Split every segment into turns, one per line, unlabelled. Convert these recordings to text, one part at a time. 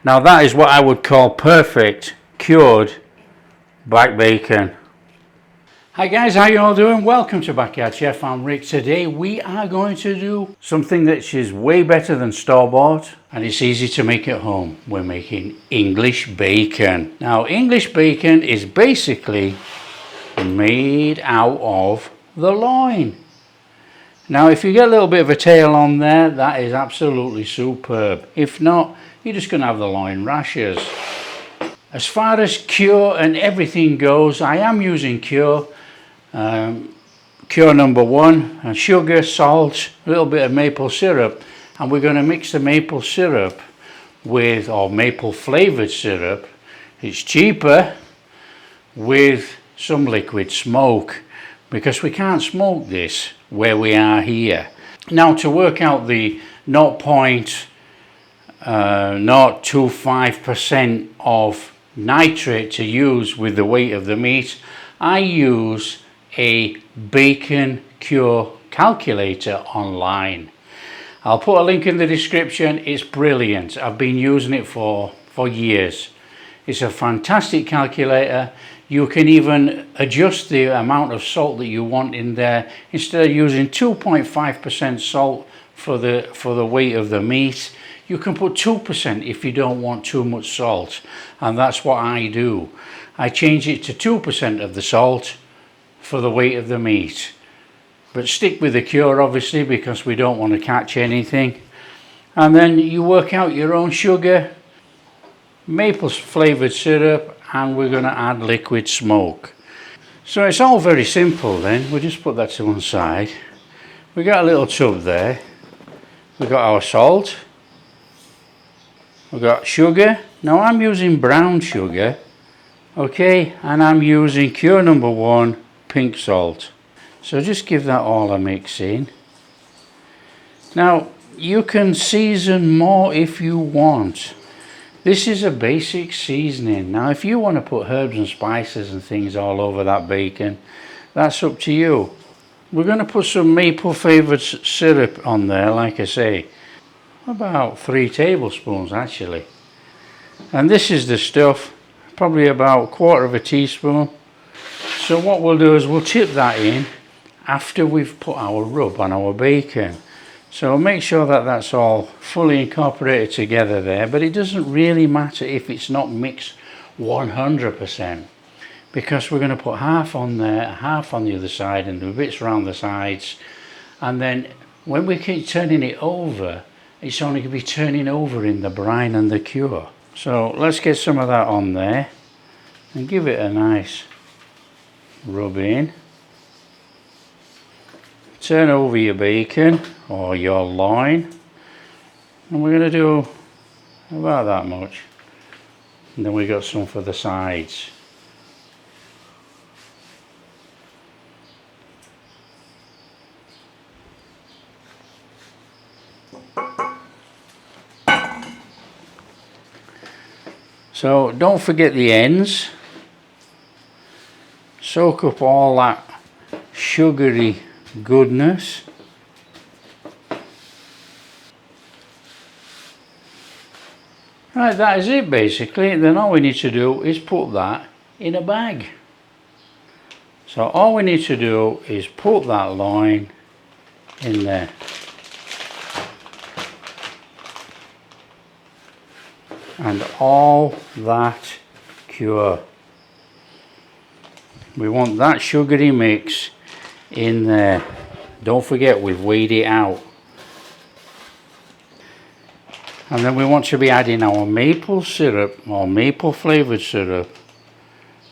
Now that is what I would call perfect cured back bacon. Hi guys, how you all doing? Welcome to Backyard Chef. I'm Rick. Today we are going to do something that is way better than store-bought, and it's easy to make at home. We're making English bacon. Now English bacon is basically made out of the loin. Now if you get a little bit of a tail on there, that is absolutely superb. If not, you're just going to have the loin rashers. As far as cure and everything goes, I am using cure. Cure number one, and sugar, salt, a little bit of maple syrup, and we're going to mix the maple syrup with, or maple flavored syrup, it's cheaper, with some liquid smoke, because we can't smoke this where we are here. Now to work out the 0.025% of nitrate to use with the weight of the meat, I use a bacon cure calculator online. I'll put a link in the description. It's brilliant. I've been using it for years. It's a fantastic calculator. You can even adjust the amount of salt that you want in there. Instead of using 2.5% salt for the weight of the meat, you can put 2% if you don't want too much salt, and that's what I do. I change it to 2% of the salt for the weight of the meat, but stick with the cure obviously, because we don't want to catch anything. And then you work out your own sugar, maple flavored syrup, and we're going to add liquid smoke. So it's all very simple. Then we'll just put that to one side. We got a little tub there. We got our salt, we got sugar. Now I'm using brown sugar, okay, and I'm using cure number one, pink salt. So just give that all a mix in. Now you can season more if you want. This is a basic seasoning. Now if you want to put herbs and spices and things all over that bacon, that's up to you. We're going to put some maple flavored syrup on there, like I say, about 3 tablespoons actually. And this is the stuff, probably about 1/4 teaspoon. So what we'll do is we'll tip that in after we've put our rub on our bacon. So make sure that that's all fully incorporated together there, but it doesn't really matter if it's not mixed 100%, because we're going to put half on there, half on the other side, and the bits around the sides. And then when we keep turning it over, it's only going to be turning over in the brine and the cure. So let's get some of that on there and give it a nice rub in. Turn over your bacon or your loin, and we're going to do about that much, and then we got some for the sides. So don't forget the ends. Soak up all that sugary goodness. Right, that is it basically. Then all we need to do is put that in a bag. So all we need to do is put that loin in there. And all that cure. We want that sugary mix in there. Don't forget, we've weighed it out. And then we want to be adding our maple syrup or maple flavored syrup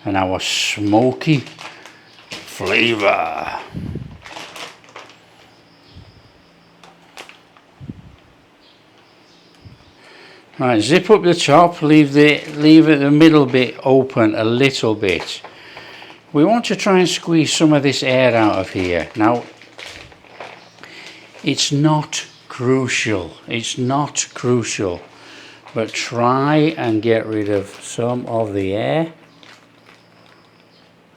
and our smoky flavor. Right, zip up the top, leave the middle bit open a little bit. We want to try and squeeze some of this air out of here. Now, it's not crucial, but try and get rid of some of the air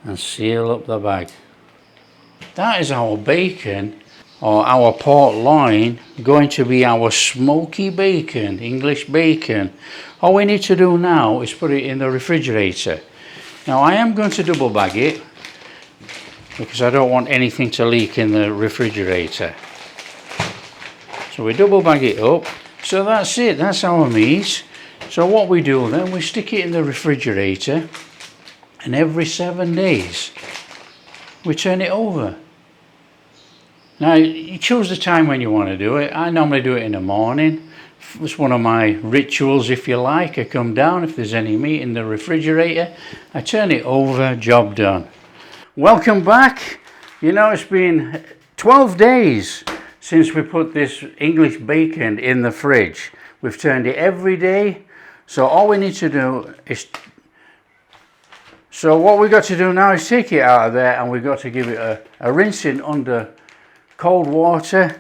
and seal up the bag. That is our bacon or our pork loin going to be our smoky bacon, English bacon. All we need to do now is put it in the refrigerator. Now I am going to double bag it because I don't want anything to leak in the refrigerator. So we double bag it up. So that's it, that's our meat. So what we do then, we stick it in the refrigerator, and every 7 days we turn it over. Now you choose the time when you want to do it. I normally do it in the morning. It's one of my rituals, if you like. I come down, if there's any meat in the refrigerator, I turn it over, job done. Welcome back. You know, it's been 12 days since we put this English bacon in the fridge. We've turned it every day. So all we need to do is, so what we've got to do now is take it out of there, and we've got to give it a rinsing under cold water,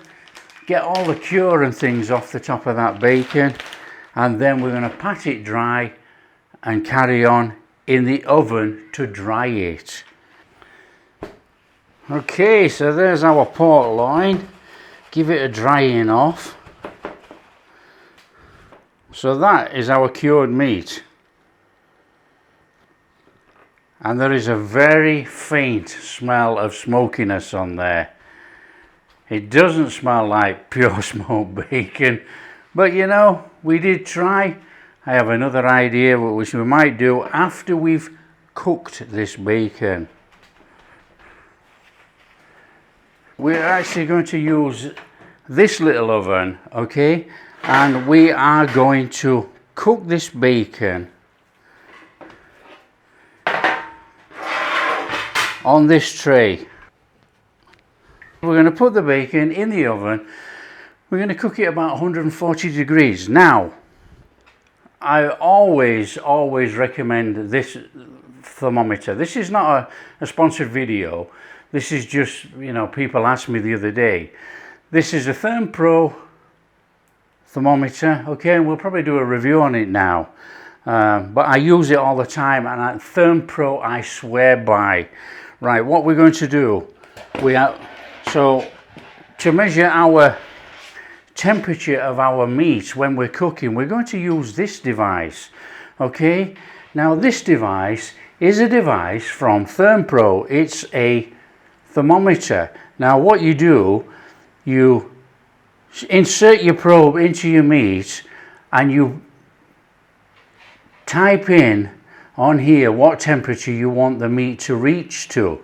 get all the cure and things off the top of that bacon, and then we're going to pat it dry and carry on in the oven to dry it. Okay, so there's our pork loin. Give it a drying off. So that is our cured meat, and there is a very faint smell of smokiness on there. It doesn't smell like pure smoked bacon, but you know, we did try. I have another idea which we might do after we've cooked this bacon. We're actually going to use this little oven, okay, and we are going to cook this bacon on this tray. We're going to put the bacon in the oven. We're going to cook it about 140 degrees. Now, I always recommend this thermometer. This is not a sponsored video. This is just, you know, people asked me the other day. This is a Thermpro thermometer, okay, and we'll probably do a review on it now. But I use it all the time, and Thermpro I swear by. Right, what we're going to do, so to measure our temperature of our meat when we're cooking, we're going to use this device, okay. Now this device is a device from Thermpro. It's a thermometer. Now what you do, you insert your probe into your meat and you type in on here what temperature you want the meat to reach to.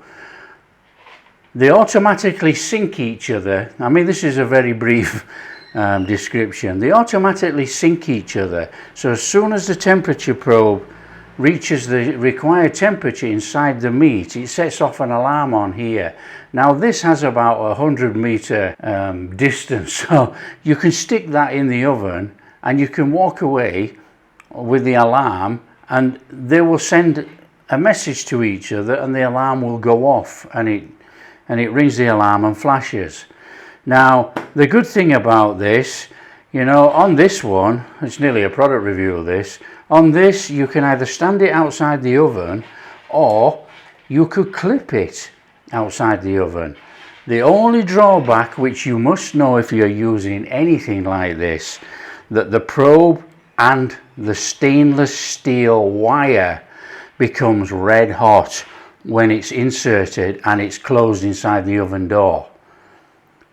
They automatically sync each other. I mean, this is a very brief description. They automatically sync each other. So as soon as the temperature probe reaches the required temperature inside the meat, it sets off an alarm on here. Now this has about 100-meter distance, so you can stick that in the oven and you can walk away with the alarm, and they will send a message to each other, and the alarm will go off, and it rings the alarm and flashes. Now the good thing about this, you know, on this one, it's nearly a product review of this. On this, you can either stand it outside the oven, or you could clip it outside the oven. The only drawback, which you must know if you're using anything like this, that the probe and the stainless steel wire becomes red hot when it's inserted and it's closed inside the oven door.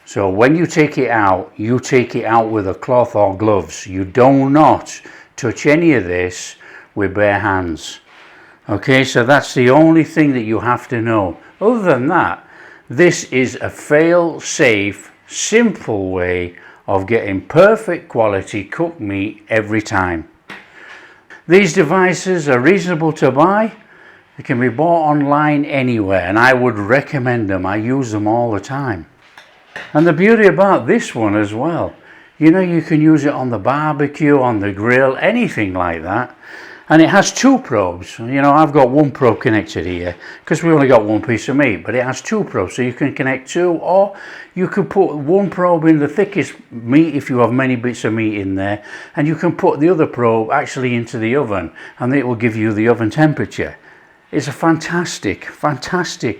So when you take it out with a cloth or gloves. You do not touch any of this with bare hands. Okay, so that's the only thing that you have to know. Other than that, this is a fail-safe, simple way of getting perfect quality cooked meat every time. These devices are reasonable to buy. They can be bought online anywhere, and I would recommend them. I use them all the time. And the beauty about this one as well, you know, you can use it on the barbecue, on the grill, anything like that. And it has two probes. You know, I've got one probe connected here because we only got one piece of meat, but it has two probes, so you can connect two, or you could put one probe in the thickest meat if you have many bits of meat in there, and you can put the other probe actually into the oven, and it will give you the oven temperature. It's a fantastic,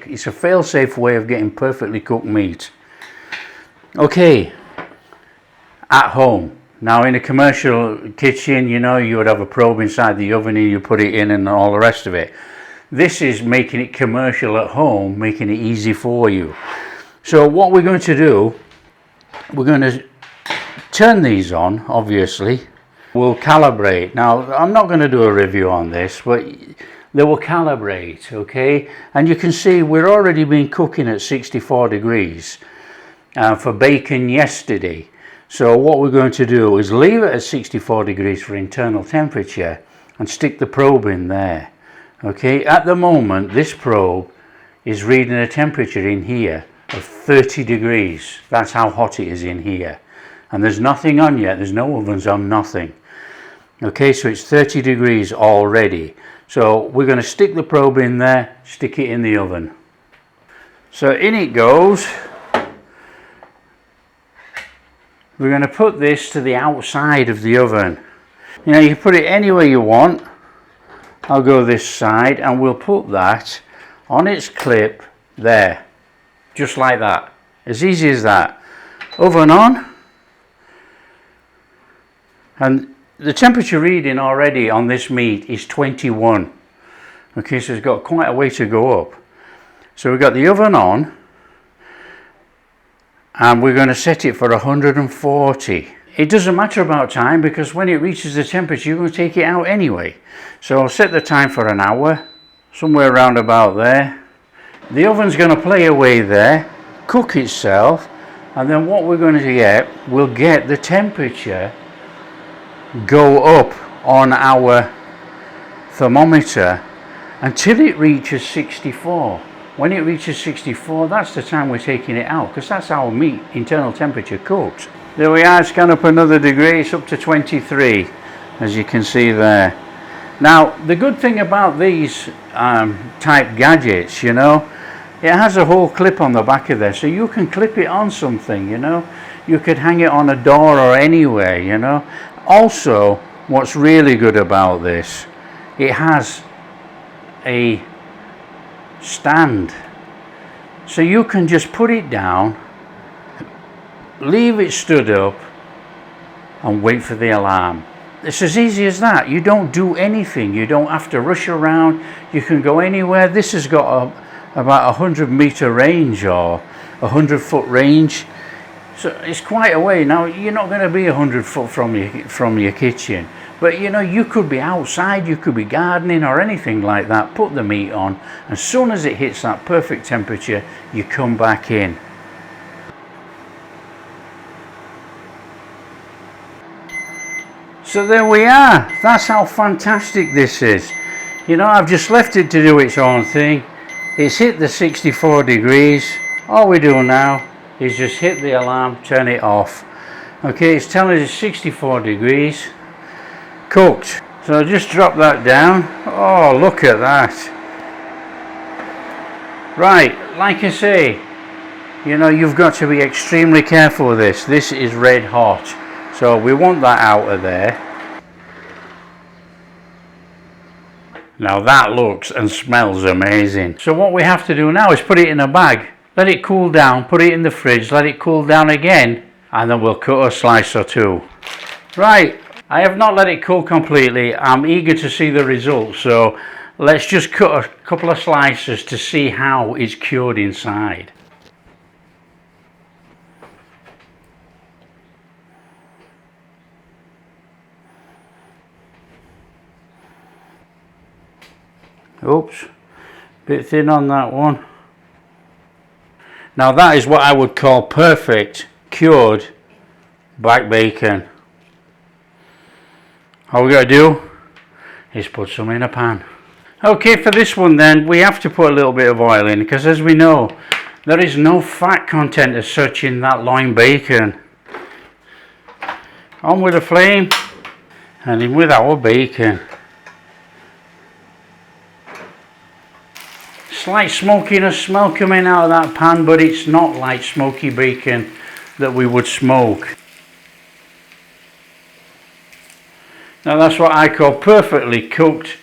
it's a fail-safe way of getting perfectly cooked meat. Okay, at home. Now in a commercial kitchen, you know, you would have a probe inside the oven and you put it in and all the rest of it. This is making it commercial at home, making it easy for you. So what we're going to do, we're going to turn these on, obviously. We'll calibrate. Now, I'm not going to do a review on this, but they will calibrate, okay? And you can see we're already been cooking at 64 degrees for bacon yesterday. So what we're going to do is leave it at 64 degrees for internal temperature and stick the probe in there. Okay, at the moment this probe is reading a temperature in here of 30 degrees. That's how hot it is in here. And there's nothing on yet, there's no ovens on, nothing. Okay, so it's 30 degrees already. So we're going to stick the probe in there, stick it in the oven. So in it goes. We're going to put this to the outside of the oven. You know, you put it anywhere you want. I'll go this side and we'll put that on its clip there. Just like that. As easy as that. Oven on. And the temperature reading already on this meat is 21. Okay, so it's got quite a way to go up. So we've got the oven on. And we're going to set it for 140. It doesn't matter about time because when it reaches the temperature you're going to take it out anyway. So I'll set the time for an hour, somewhere around about there. The oven's going to play away there, cook itself, and then what we're going to get, we'll get the temperature go up on our thermometer until it reaches 64. When it reaches 64, that's the time we're taking it out, because that's how meat internal temperature cooks. There we are, it's gone up another degree, it's up to 23, as you can see there. Now, the good thing about these type gadgets, you know, it has a whole clip on the back of there, so you can clip it on something, you know. You could hang it on a door or anywhere, you know. Also, what's really good about this, it has a stand, so you can just put it down, leave it stood up and wait for the alarm. It's as easy as that. You don't do anything, you don't have to rush around, you can go anywhere. This has got about 100 meter range or 100 foot range, so it's quite a way. Now you're not going to be 100 foot from your kitchen, but you know, you could be outside, you could be gardening or anything like that. Put the meat on, as soon as it hits that perfect temperature, you come back in. So there we are. That's how fantastic this is. You know, I've just left it to do its own thing. It's hit the 64 degrees. All we do now is just hit the alarm, turn it off. Okay, it's telling us 64 degrees. Cooked. So I'll just drop that down. Oh, look at that. Right, like I say, you know, you've got to be extremely careful with this. This is red hot, so we want that out of there. Now that looks and smells amazing. So what we have to do now is put it in a bag, let it cool down, put it in the fridge, let it cool down again, and then we'll cut a slice or two. Right, I have not let it cool completely. I'm eager to see the results, so let's just cut a couple of slices to see how it's cured inside. Oops, bit thin on that one. Now that is what I would call perfect cured back bacon. All we got to do is put some in a pan. Okay, for this one then, we have to put a little bit of oil in, because as we know, there is no fat content as such in that loin bacon. On with the flame, and in with our bacon. Slight smokiness smell coming out of that pan, but it's not like smoky bacon that we would smoke. Now that's what I call perfectly cooked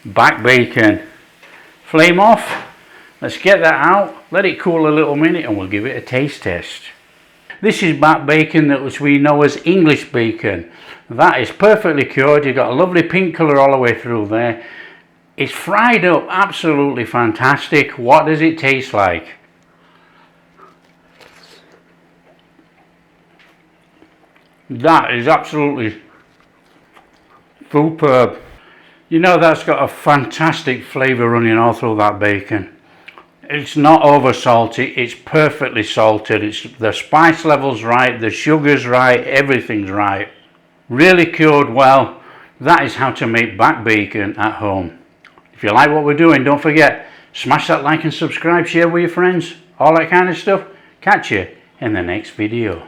back bacon. Flame off. Let's get that out, let it cool a little minute, and we'll give it a taste test. This is back bacon that which we know as English bacon. That is perfectly cured. You've got a lovely pink colour all the way through there. It's fried up, absolutely fantastic. What does it taste like? That is absolutely superb. You know, that's got a fantastic flavour running all through that bacon. It's not over salty, it's perfectly salted. It's the spice level's right, the sugar's right, everything's right. Really cured well. That is how to make back bacon at home. If you like what we're doing, don't forget, smash that like and subscribe, share with your friends, all that kind of stuff. Catch you in the next video.